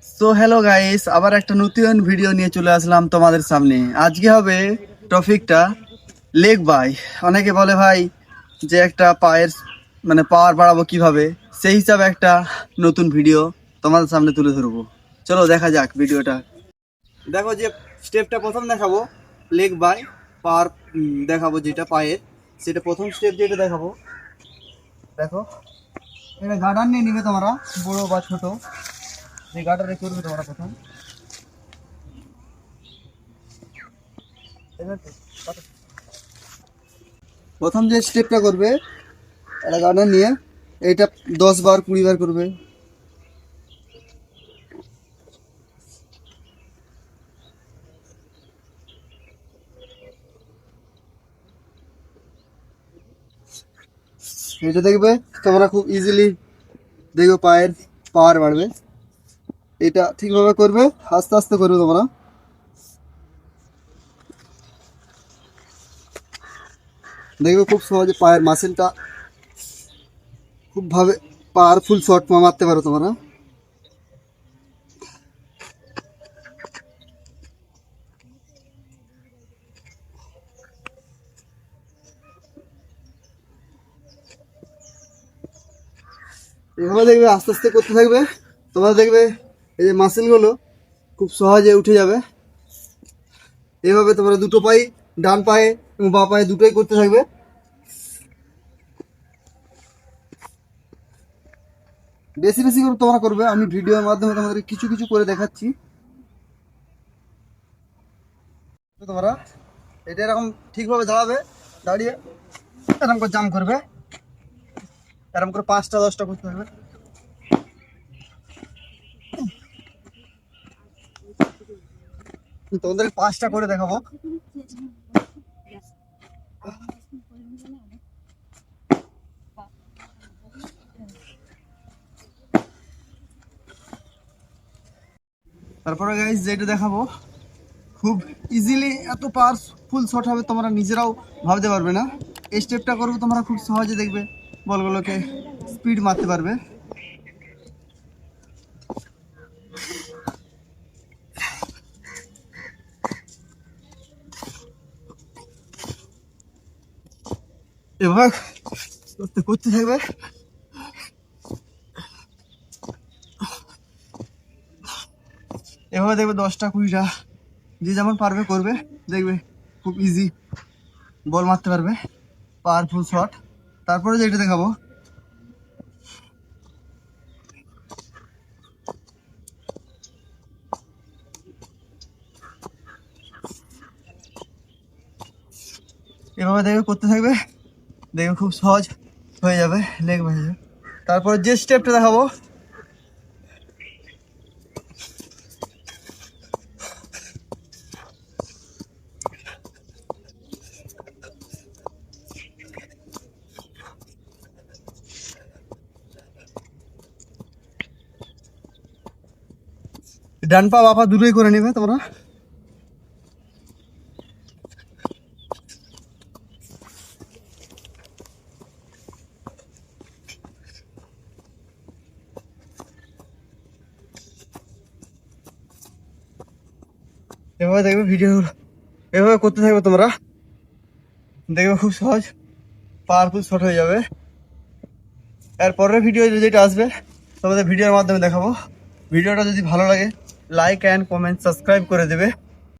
So hello guys, আবার একটা নতুন ভিডিও নিয়ে চলে আসলাম তোমাদের সামনে। আজকে হবে টপিকটা লেগ বাই। অনেকে বলে ভাই যে একটা পায়ের পাওয়ার বাড়াবো কিভাবে, সেই হিসাবে একটা নতুন ভিডিও তোমাদের সামনে তুলে ধরবো। চলো দেখা যাক ভিডিওটা। দেখো যে স্টেপটা প্রথম দেখাবো লেগ বাই পাওয়ার দেখাবো, যেটা পায়ের সেটা প্রথম স্টেপ যেটা দেখাবো। দেখো এটা গার্ডার নিয়ে নিবে তোমরা, বড় বা ছোট যে গার্ডারে করবে তোমরা প্রথম যে স্টেপটা করবে একটা গার্ডার নিয়ে এইটা 10 বার 20 বার করবে। এটা দেখবে তোমরা খুব ইজিলি দেখবে পায়ের পাওয়ার বাড়বে। এটা ঠিকভাবে করবে, আস্তে আস্তে করবে তোমরা। দেখবে খুব সহজে পায়ের মাসেলটা খুব ভাবে পাওয়ারফুল শট মারতে পারো তোমরা। এভাবে দেখবে আস্তে আস্তে করতে থাকবে, তোমরা দেখবে এই যে মাসেলগুলো খুব সহজে উঠে যাবে। এভাবে তোমরা দুটো পায়ে, ডান পায়ে এবং বাঁ পায়ে দুটোই করতে থাকবে। বেশি বেশি করে তোমরা করবে, আমি ভিডিওর মাধ্যমে তোমাদের কিছু কিছু করে দেখাচ্ছি। তোমরা এটা এরকম ঠিকভাবে দাঁড়াবে, দাঁড়িয়ে এরকম করে জাম্প করবে, এরকম করে 5টা 10টা করতে থাকবে। তোমাদের 5টা করে দেখাবো। তারপরে গাইস যেটা দেখাবো খুব ইজিলি এত পাওয়ারফুল শট হবে তোমরা নিজেরাও ভাবতে পারবে না। এই স্টেপটা করবে তোমরা খুব সহজে দেখবে বলগুলোকে স্পিড মারতে পারবে। এবার করতে থাকবে। এভাবে দেখবে 10টা 20টা যে যেমন পারবে করবে, দেখবে খুব ইজি বল মারতে পারবে, পাওয়ারফুল শট। তারপরে যেটা দেখাবো এভাবে দেখবে করতে থাকবে, দেখবে খুব সহজ হয়ে যাবে, লেগ হয়ে যাবে। তারপরে যে স্টেপটা দেখাবো ডান পা বাপা দুটোই করে নেবে তোমরা। এভাবে দেখবে ভিডিও এভাবে করতে থাকবে তোমরা, দেখবে খুব সহজ পাওয়ারফুল শট হয়ে যাবে। এর পরের ভিডিও যেটা আসবে তোমাদের ভিডিওর মাধ্যমে দেখাবো। ভিডিওটা যদি ভালো লাগে লাইক অ্যান্ড কমেন্ট সাবস্ক্রাইব করে দেবে।